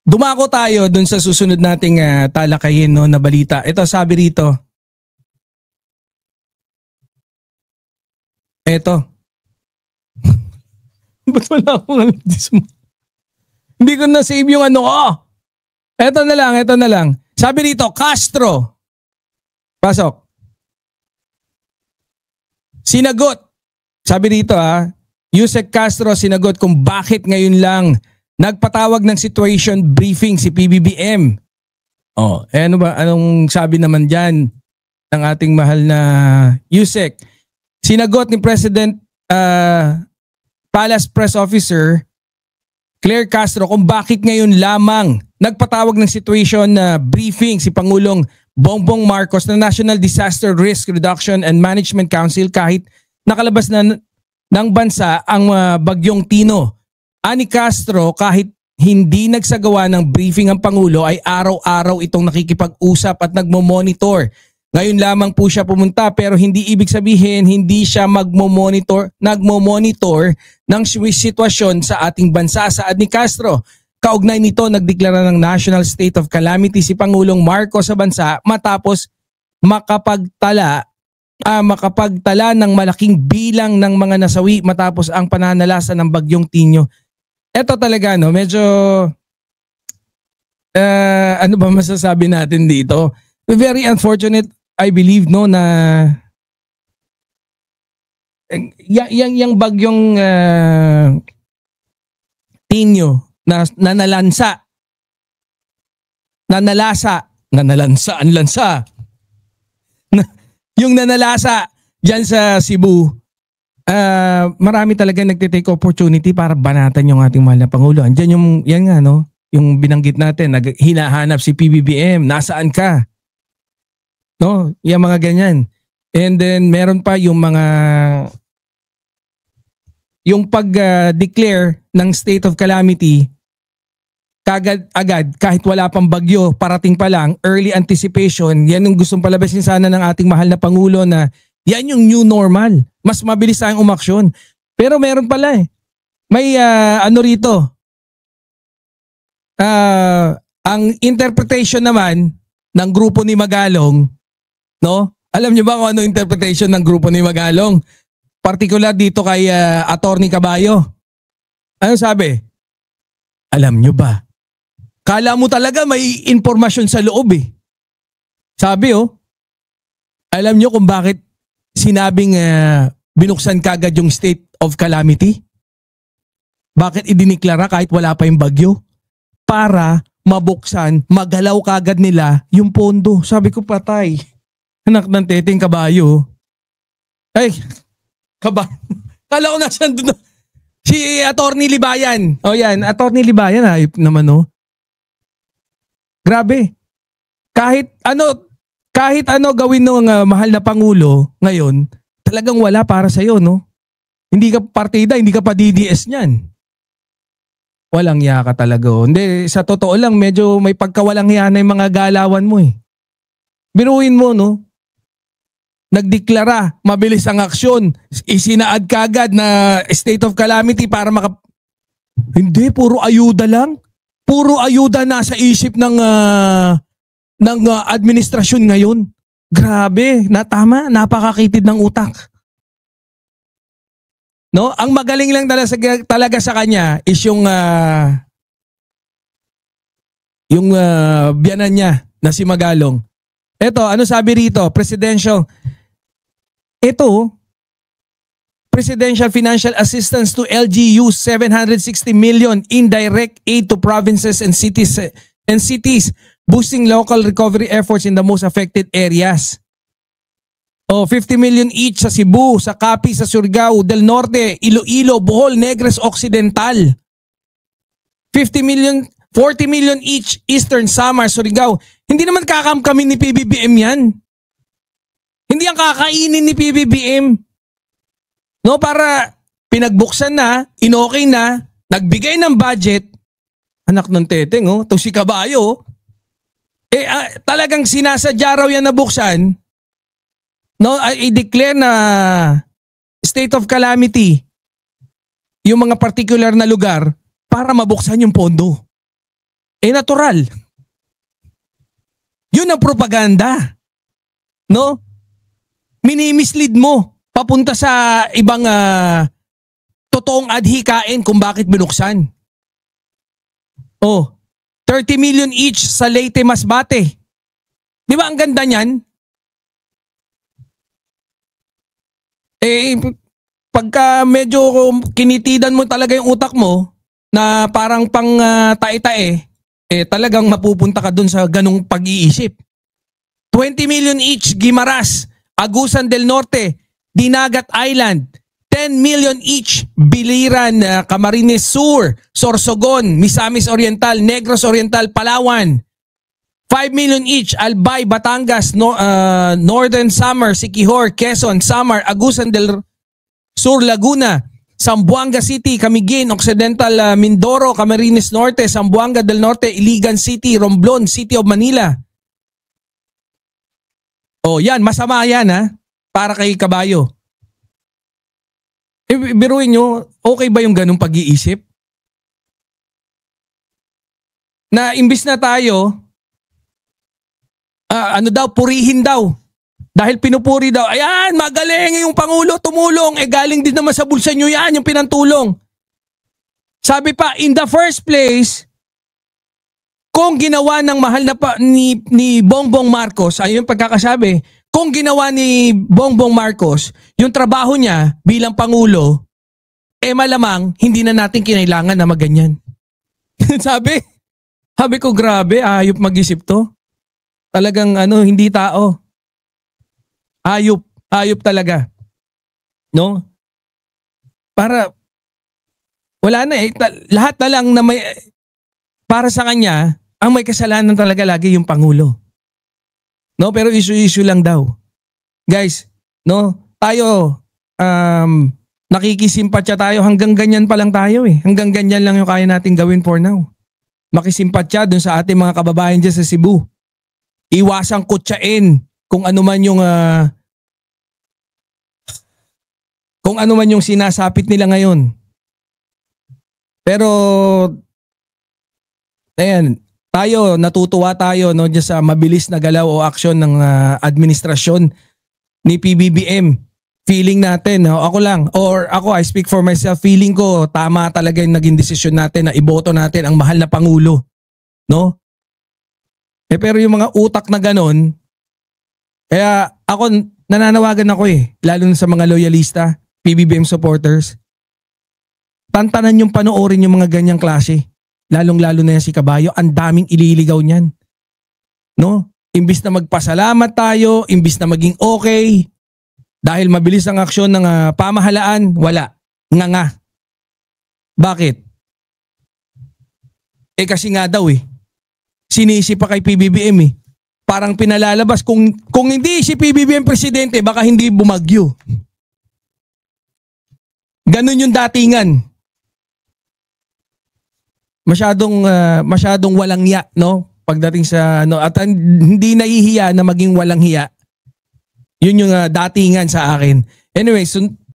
Dumako tayo dun sa susunod nating talakayin no, na balita. Ito sabi rito. Ito. Ba't wala akong hindi ko na-save yung ano ko. Ito na lang. Sabi rito, Castro. Pasok. Sinagot. Sabi rito Yusek Castro sinagot kung bakit ngayon lang nagpatawag ng situation briefing si PBBM. Ano ba? Anong sabi naman dyan ng ating mahal na Yusek? Sinagot ni President Palace Press Officer Claire Castro kung bakit ngayon lamang nagpatawag ng situation briefing si Pangulong Bongbong Marcos na National Disaster Risk Reduction and Management Council kahit nakalabas na ng bansa ang bagyong Tino. Ani Castro, kahit hindi nagsagawa ng briefing ang Pangulo ay araw-araw itong nakikipag-usap at nagmo-monitor. Ngayon lamang po siya pumunta pero hindi ibig sabihin hindi siya nagmo-monitor ng sitwasyon sa ating bansa. Saad ni Castro, kaugnay nito nagdeklara ng National State of Calamity si Pangulong Marcos sa bansa matapos makapagtala ng malaking bilang ng mga nasawi matapos ang pananalasa ng bagyong Tino. Ito talaga medyo ano ba masasabi natin dito? Very unfortunate, I believe na yung bagyong Tino na nanalasa yung nanalasa dyan sa Cebu. Marami talaga nagtitake opportunity para banatan yung ating mahal na Pangulo. Andyan yung binanggit natin, hinahanap si PBBM, nasaan ka? No, yung mga ganyan. And then meron pa yung pag-declare ng state of calamity agad kahit wala pang bagyo, parating pa lang, early anticipation. Yan yung gustong palabasin sana ng ating mahal na Pangulo na yan yung new normal. Mas mabilis tayong umaksyon. Pero meron pala may rito. Ang interpretation naman ng grupo ni Magalong, no? Alam niyo ba kung ano interpretation ng grupo ni Magalong? Particular dito kay Attorney Caballo. Ano sabi? Alam niyo ba? Kala mo talaga may impormasyon sa loob Sabi alam niyo kung bakit sinabing binuksan kagad yung state of calamity? Bakit idiniklara kahit wala pa yung bagyo? Para mabuksan, magalaw kagad nila yung pondo. Sabi ko patay. Anak ng teteng Caballo. Ay, kala ko nasan doon. Si Attorney Libayan. Yan, Attorney Libayan ayop naman Grabe. Kahit ano gawin ng mahal na Pangulo ngayon, talagang wala para sa iyo, no? Hindi ka partida, hindi ka pa DDS niyan. Walang hiya ka talaga. Hindi, sa totoo lang, medyo may pagkawalang hiya na yung mga galawan mo Biruin mo, no? Nagdeklara, mabilis ang aksyon, isinaad kagad na state of calamity para Hindi, puro ayuda lang. Puro ayuda na sa isip ng administrasyon ngayon. Grabe, napakakitid ng utak. No, ang magaling lang talaga sa kanya is yung biyanan niya na si Magalong. Ito, ano sabi rito? Presidential Financial Assistance to LGU, 760 million indirect aid to provinces and cities, boosting local recovery efforts in the most affected areas. 50 million each sa Cebu, sa Capi, sa Surigao del Norte, Iloilo, Bohol, Negros Occidental. 40 million each Eastern Samar, Surigao. Hindi naman kakamkamin ni PBBM yan. Hindi ang kakainin ni PBBM. No, para pinagbuksan na, inokay na, nagbigay ng budget. Anak ng teteng, to si Caballo. Talagang sinasadya raw yan na buksan. No, i-declare na state of calamity yung mga particular na lugar para mabuksan yung pondo. natural. Yun ang propaganda. No? Minimislead mo papunta sa ibang totoong adhikain kung bakit binuksan. 30 million each sa Leyte, Masbate. Di ba ang ganda niyan? Pagka medyo kinitidan mo talaga yung utak mo na parang pang tae-tae, talagang mapupunta ka dun sa ganong pag-iisip. 20 million each, Guimaras, Agusan del Norte, Dinagat Island. 10 million each, Biliran, Camarines Sur, Sorsogon, Misamis Oriental, Negros Oriental, Palawan. 5 million each, Albay, Batangas, Northern Samar, Siquijor, Quezon, Samar, Agusan del Sur, Laguna, Zamboanga City, Camiguin, Occidental Mindoro, Camarines Norte, Zamboanga del Norte, Iligan City, Romblon, City of Manila. Yan, masama yan para kay Kabayo. Biruin nyo, okay ba yung ganung pag-iisip? Na imbis na tayo, purihin daw. Dahil pinupuri daw, ayan, magaling yung Pangulo, tumulong. Galing din naman sa bulsa nyo yan, yung pinantulong. Sabi pa, in the first place, kung ginawa ng mahal na ni Bongbong Marcos, ayun yung pagkakasabi, kung ginawa ni Bongbong Marcos yung trabaho niya bilang Pangulo, malamang hindi na natin kinailangan na maganyan. sabi ko, grabe, ayop mag-isip to. Talagang hindi tao. Ayop talaga. No? Para, wala na lahat na lang na may, para sa kanya, ang may kasalanan talaga lagi yung Pangulo. No, pero issue lang daw. Guys, no, tayo nakikisimpatya tayo, hanggang ganyan pa lang tayo Hanggang ganyan lang yung kaya nating gawin for now. Makisimpatya dun sa ating mga kababayan dyan sa Cebu. Iwasang kutsain kung ano man yung sinasapit nila ngayon. Pero natutuwa tayo diyan sa mabilis na galaw o aksyon ng administrasyon ni PBBM. Feeling natin, I speak for myself, feeling ko tama talaga yung naging desisyon natin na iboto natin ang mahal na Pangulo. No? Pero yung mga utak na ganon, kaya ako nananawagan ako lalo na sa mga loyalista, PBBM supporters. Tantanan yung panoorin yung mga ganyang klase. Lalong-lalo na yan si Kabayo, ang daming ililigaw niyan. No? Imbis na magpasalamat tayo, imbis na maging okay, dahil mabilis ang aksyon ng pamahalaan, wala. Nga. Bakit? Kasi nga daw sinisi pa kay PBBM Parang pinalalabas, kung hindi si PBBM presidente, baka hindi bumagyo. Ganun yung datingan. Masyadong walang hiya, no? Pagdating sa at hindi nahihiya na maging walang hiya. Yun yung datingan sa akin. Anyway,